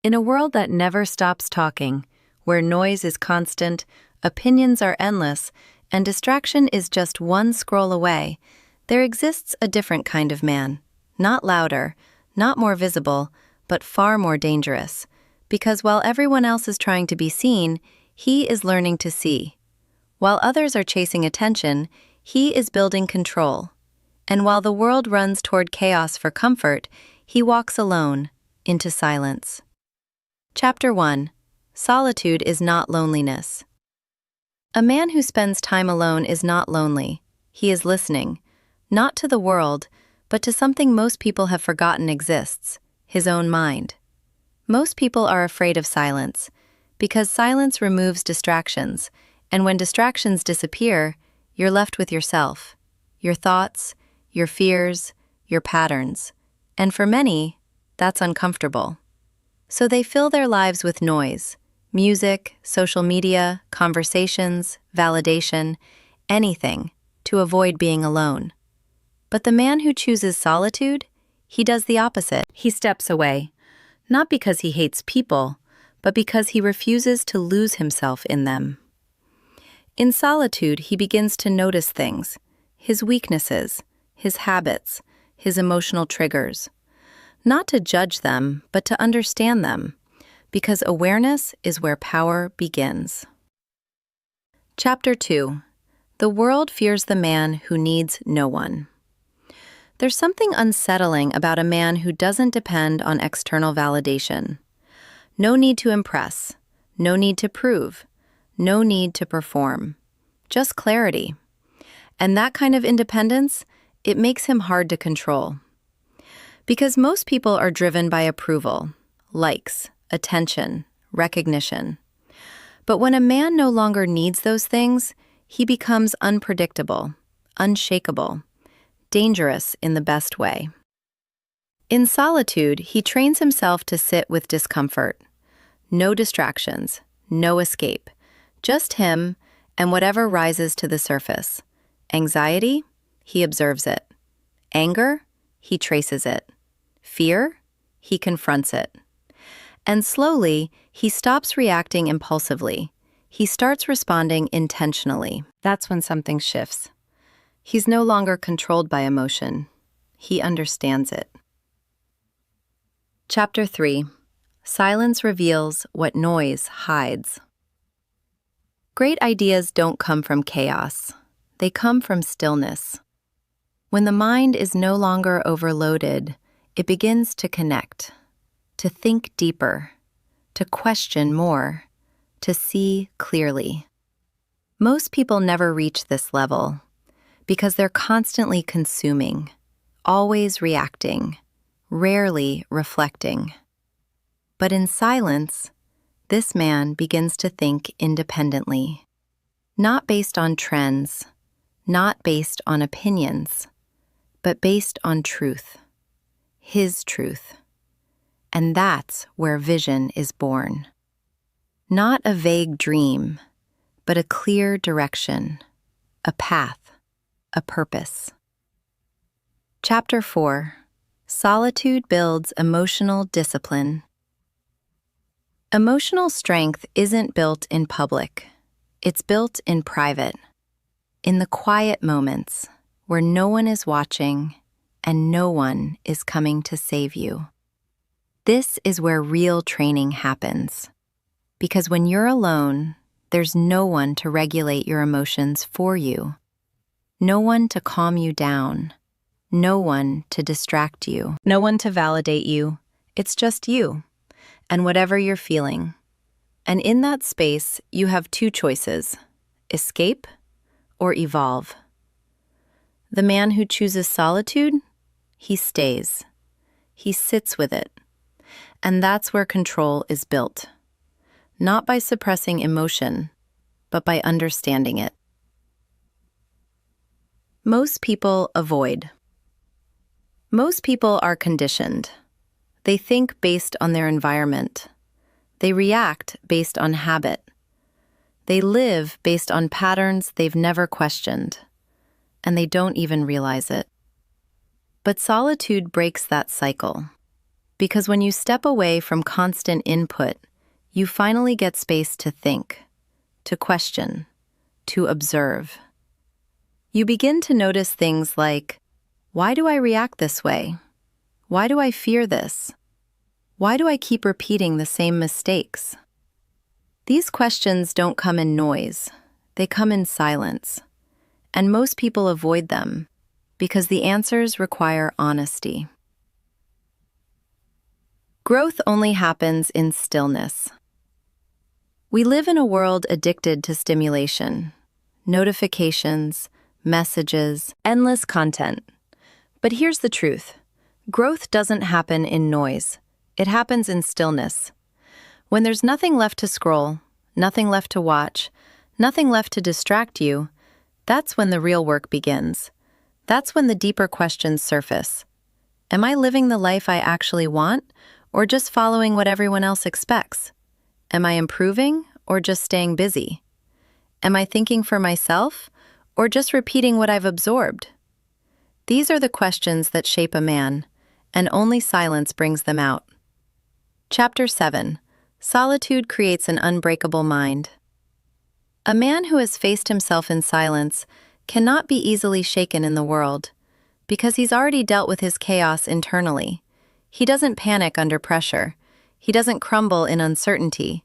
In a world that never stops talking, where noise is constant, opinions are endless, and distraction is just one scroll away, there exists a different kind of man. Not louder, not more visible, but far more dangerous. Because while everyone else is trying to be seen, he is learning to see. While others are chasing attention, he is building control. And while the world runs toward chaos for comfort, he walks alone, into silence. Chapter 1. Solitude is not loneliness. A man who spends time alone is not lonely. He is listening, not to the world, but to something most people have forgotten exists, his own mind. Most people are afraid of silence, because silence removes distractions, and when distractions disappear, you're left with yourself, your thoughts, your fears, your patterns. And for many, that's uncomfortable. So they fill their lives with noise, music, social media, conversations, validation, anything, to avoid being alone. But the man who chooses solitude, he does the opposite. He steps away, not because he hates people, but because he refuses to lose himself in them. In solitude, he begins to notice things, his weaknesses, his habits, his emotional triggers. Not to judge them, but to understand them, because awareness is where power begins. Chapter 2. The world fears the man who needs no one. There's something unsettling about a man who doesn't depend on external validation. No need to impress, no need to prove, no need to perform. Just clarity. And that kind of independence, it makes him hard to control. Because most people are driven by approval, likes, attention, recognition. But when a man no longer needs those things, he becomes unpredictable, unshakable, dangerous in the best way. In solitude, he trains himself to sit with discomfort. No distractions, no escape, just him and whatever rises to the surface. Anxiety, he observes it. Anger, he traces it. Fear, he confronts it. And slowly, he stops reacting impulsively. He starts responding intentionally. That's when something shifts. He's no longer controlled by emotion. He understands it. Chapter 3. Silence reveals what noise hides. Great ideas don't come from chaos. They come from stillness. When the mind is no longer overloaded, it begins to connect, to think deeper, to question more, to see clearly. Most people never reach this level because they're constantly consuming, always reacting, rarely reflecting. But in silence, this man begins to think independently, not based on trends, not based on opinions, but based on truth, his truth. And that's where vision is born. Not a vague dream, but a clear direction, a path, a purpose. Chapter 4. Solitude builds emotional discipline. Emotional strength isn't built in public. It's built in private, in the quiet moments where no one is watching and no one is coming to save you. This is where real training happens. Because when you're alone, there's no one to regulate your emotions for you. No one to calm you down. No one to distract you. No one to validate you. It's just you and whatever you're feeling. And in that space, you have two choices: escape or evolve. The man who chooses solitude, he stays. He sits with it. And that's where control is built. Not by suppressing emotion, but by understanding it. Most people avoid. Most people are conditioned. They think based on their environment. They react based on habit. They live based on patterns they've never questioned, and they don't even realize it. But solitude breaks that cycle. Because when you step away from constant input, you finally get space to think, to question, to observe. You begin to notice things like, why do I react this way? Why do I fear this? Why do I keep repeating the same mistakes? These questions don't come in noise, they come in silence. And most people avoid them because the answers require honesty. Growth only happens in stillness. We live in a world addicted to stimulation, notifications, messages, endless content. But here's the truth. Growth doesn't happen in noise. It happens in stillness. When there's nothing left to scroll, nothing left to watch, nothing left to distract you, that's when the real work begins. That's when the deeper questions surface. Am I living the life I actually want, or just following what everyone else expects? Am I improving, or just staying busy? Am I thinking for myself, or just repeating what I've absorbed? These are the questions that shape a man, and only silence brings them out. Chapter 7. Solitude creates an unbreakable mind. A man who has faced himself in silence cannot be easily shaken in the world, because he's already dealt with his chaos internally. He doesn't panic under pressure. He doesn't crumble in uncertainty.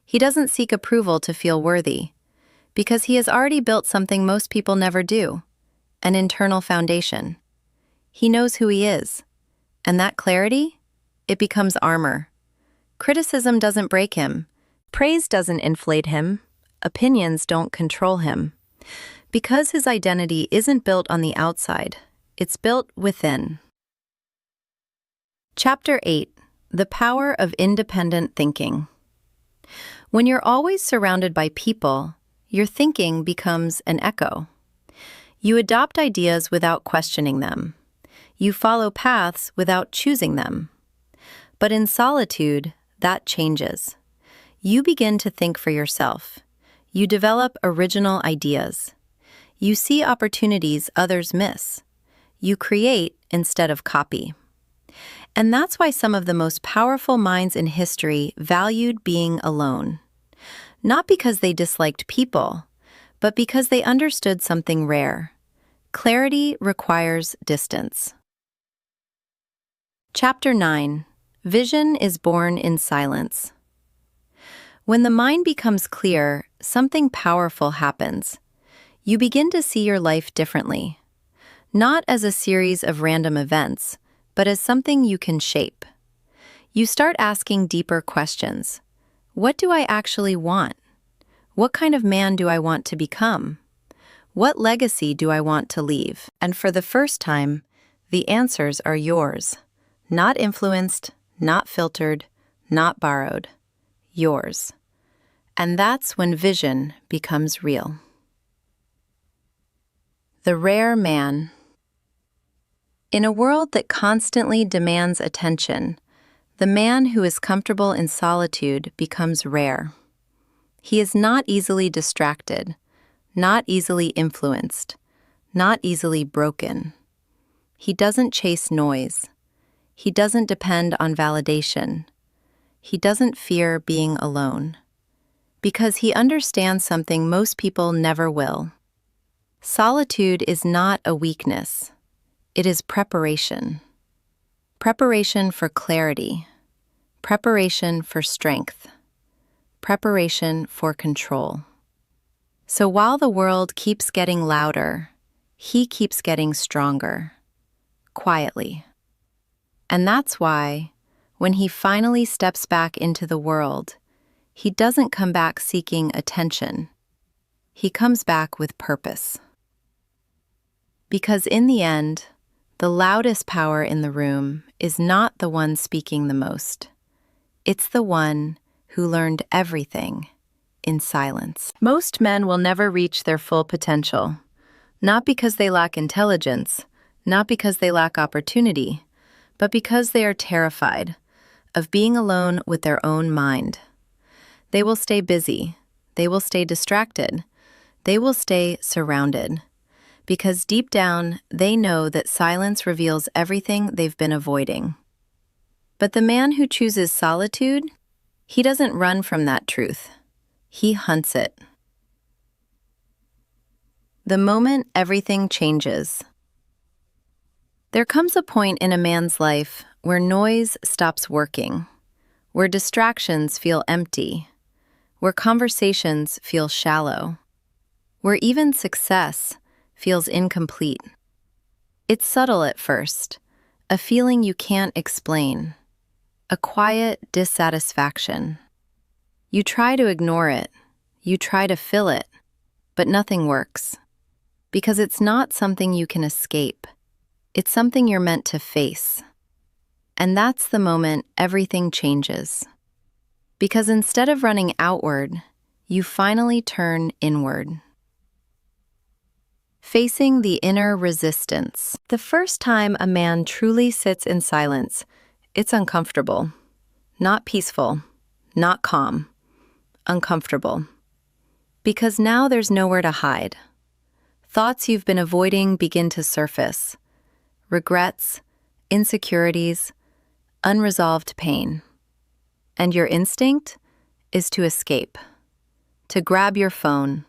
He doesn't seek approval to feel worthy, because he has already built something most people never do, an internal foundation. He knows who he is, and that clarity, it becomes armor. Criticism doesn't break him. Praise doesn't inflate him. Opinions don't control him. Because his identity isn't built on the outside, it's built within. Chapter 8. The Power of Independent Thinking. When you're always surrounded by people, your thinking becomes an echo. You adopt ideas without questioning them. You follow paths without choosing them. But in solitude, that changes. You begin to think for yourself. You develop original ideas. You see opportunities others miss. You create instead of copy. And that's why some of the most powerful minds in history valued being alone. Not because they disliked people, but because they understood something rare. Clarity requires distance. Chapter 9. Vision is born in silence. When the mind becomes clear, something powerful happens. You begin to see your life differently. Not as a series of random events, but as something you can shape. You start asking deeper questions. What do I actually want? What kind of man do I want to become? What legacy do I want to leave? And for the first time, the answers are yours. Not influenced, not filtered, not borrowed. Yours. And that's when vision becomes real. The rare man. In a world that constantly demands attention, the man who is comfortable in solitude becomes rare. He is not easily distracted, not easily influenced, not easily broken. He doesn't chase noise. He doesn't depend on validation. He doesn't fear being alone. Because he understands something most people never will. Solitude is not a weakness. It is preparation. Preparation for clarity. Preparation for strength. Preparation for control. So while the world keeps getting louder, he keeps getting stronger. Quietly. And that's why, when he finally steps back into the world, he doesn't come back seeking attention. He comes back with purpose. Because in the end, the loudest power in the room is not the one speaking the most. It's the one who learned everything in silence. Most men will never reach their full potential, not because they lack intelligence, not because they lack opportunity, but because they are terrified of being alone with their own mind. They will stay busy. They will stay distracted. They will stay surrounded. Because deep down, they know that silence reveals everything they've been avoiding. But the man who chooses solitude, he doesn't run from that truth. He hunts it. The moment everything changes. There comes a point in a man's life where noise stops working, where distractions feel empty, where conversations feel shallow, where even success feels incomplete. It's subtle at first, a feeling you can't explain, a quiet dissatisfaction. You try to ignore it, you try to fill it, but nothing works. Because it's not something you can escape. It's something you're meant to face. And that's the moment everything changes. Because instead of running outward, you finally turn inward. Facing the inner resistance. The first time a man truly sits in silence, it's uncomfortable. Not peaceful, not calm, uncomfortable. Because now there's nowhere to hide. Thoughts you've been avoiding begin to surface. Regrets, insecurities, unresolved pain. And your instinct is to escape, to grab your phone,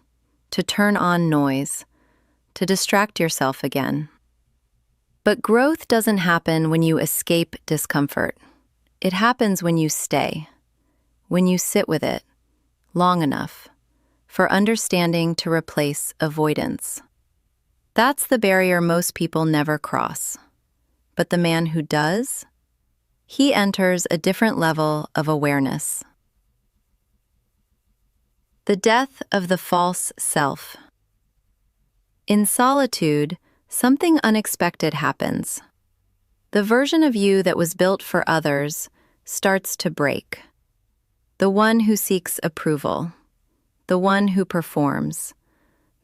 to turn on noise, to distract yourself again. But growth doesn't happen when you escape discomfort. It happens when you stay, when you sit with it long enough for understanding to replace avoidance. That's the barrier most people never cross. But the man who does, he enters a different level of awareness. The death of the false self. In solitude, something unexpected happens. The version of you that was built for others starts to break. The one who seeks approval, the one who performs,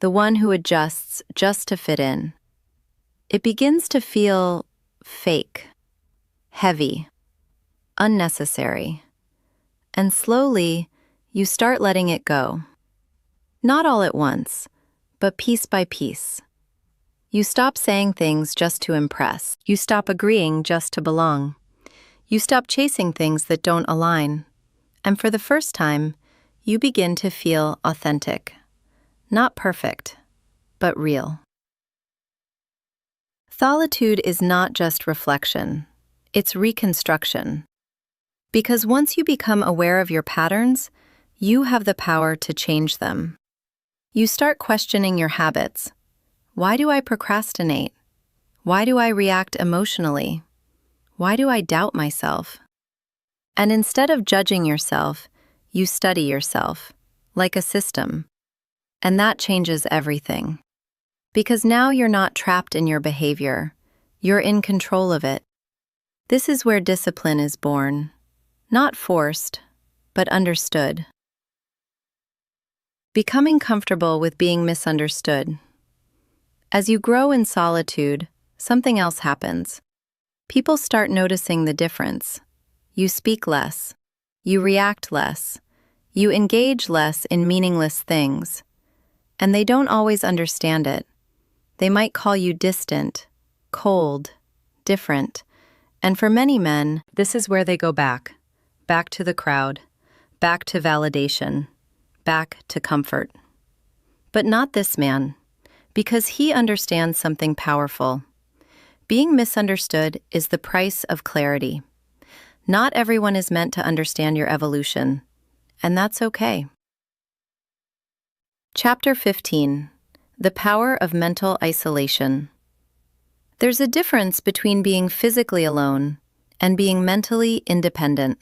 the one who adjusts just to fit in. It begins to feel fake, heavy, unnecessary. And slowly, you start letting it go. Not all at once, but piece by piece. You stop saying things just to impress. You stop agreeing just to belong. You stop chasing things that don't align. And for the first time, you begin to feel authentic. Not perfect, but real. Solitude is not just reflection, it's reconstruction. Because once you become aware of your patterns, you have the power to change them. You start questioning your habits. Why do I procrastinate? Why do I react emotionally? Why do I doubt myself? And instead of judging yourself, you study yourself, like a system. And that changes everything. Because now you're not trapped in your behavior. You're in control of it. This is where discipline is born. Not forced, but understood. Becoming comfortable with being misunderstood. As you grow in solitude, something else happens. People start noticing the difference. You speak less. You react less. You engage less in meaningless things. And they don't always understand it. They might call you distant, cold, different. And for many men, this is where they go back to the crowd, back to validation, back to comfort. But not this man, because he understands something powerful. Being misunderstood is the price of clarity. Not everyone is meant to understand your evolution, and that's okay. Chapter 15. The Power of Mental Isolation. There's a difference between being physically alone and being mentally independent.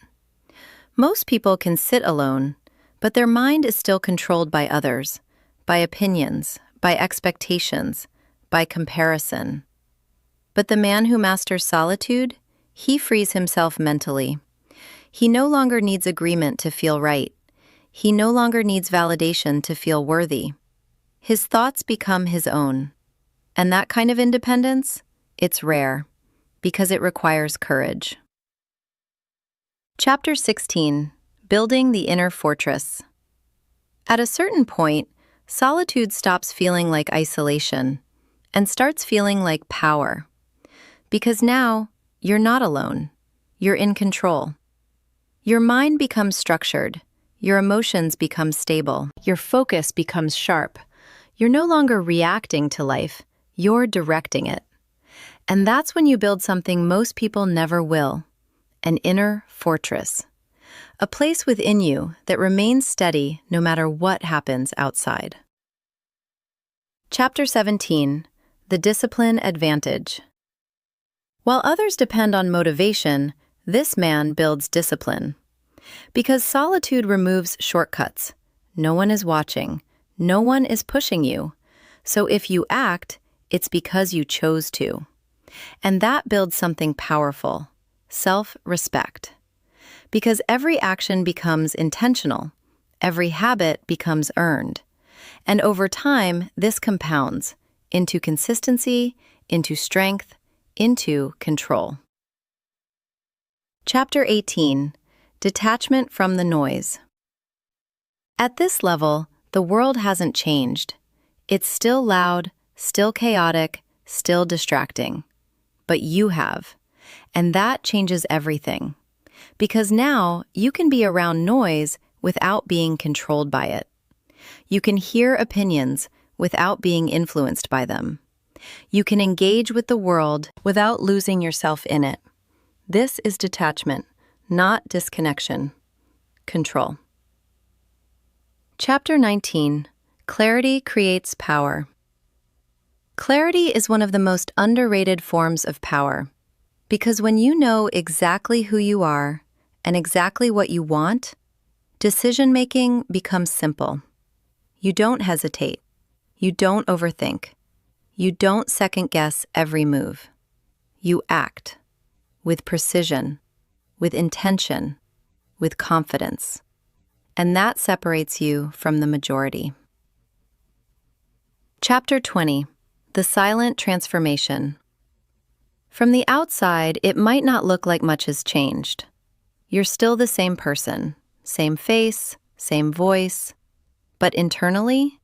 Most people can sit alone, but their mind is still controlled by others, by opinions, by expectations, by comparison. But the man who masters solitude, he frees himself mentally. He no longer needs agreement to feel right. He no longer needs validation to feel worthy. His thoughts become his own. And that kind of independence, it's rare, because it requires courage. Chapter 16. Building the Inner Fortress. At a certain point, solitude stops feeling like isolation and starts feeling like power. Because now, you're not alone. You're in control. Your mind becomes structured. Your emotions become stable. Your focus becomes sharp. You're no longer reacting to life. You're directing it. And that's when you build something most people never will, an inner fortress. A place within you that remains steady no matter what happens outside. Chapter 17. The Discipline Advantage. While others depend on motivation, this man builds discipline. Because solitude removes shortcuts. No one is watching. No one is pushing you. So if you act, it's because you chose to. And that builds something powerful, self-respect. Because every action becomes intentional, every habit becomes earned. And over time, this compounds into consistency, into strength, into control. Chapter 18. Detachment from the noise. At this level, the world hasn't changed. It's still loud, still chaotic, still distracting. But you have. And that changes everything. Because now you can be around noise without being controlled by it. You can hear opinions without being influenced by them. You can engage with the world without losing yourself in it. This is detachment, not disconnection. Control. Chapter 19. Clarity creates power. Clarity is one of the most underrated forms of power. Because when you know exactly who you are and exactly what you want, decision-making becomes simple. You don't hesitate. You don't overthink. You don't second-guess every move. You act with precision, with intention, with confidence. And that separates you from the majority. Chapter 20. The Silent Transformation. From the outside, it might not look like much has changed. You're still the same person, same face, same voice. But internally,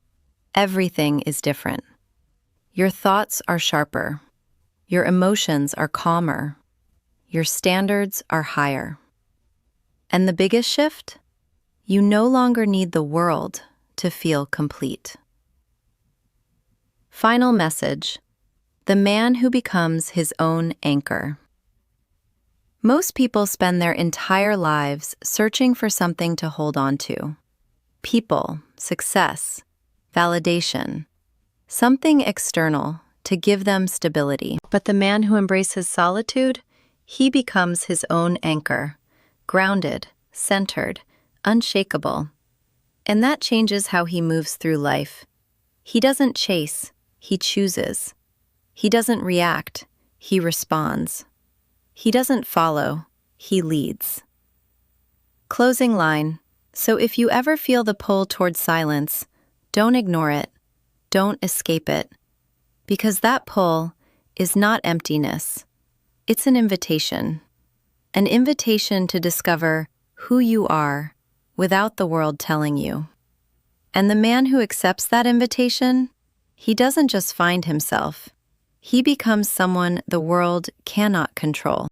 everything is different. Your thoughts are sharper. Your emotions are calmer. Your standards are higher. And the biggest shift? You no longer need the world to feel complete. Final message. The man who becomes his own anchor. Most people spend their entire lives searching for something to hold on to. People, success, validation, something external to give them stability. But the man who embraces solitude, he becomes his own anchor, grounded, centered, unshakable. And that changes how he moves through life. He doesn't chase, he chooses. He doesn't react, he responds. He doesn't follow, he leads. Closing line. So if you ever feel the pull toward silence, don't ignore it. Don't escape it. Because that pull is not emptiness. It's an invitation. An invitation to discover who you are without the world telling you. And the man who accepts that invitation, he doesn't just find himself. He becomes someone the world cannot control.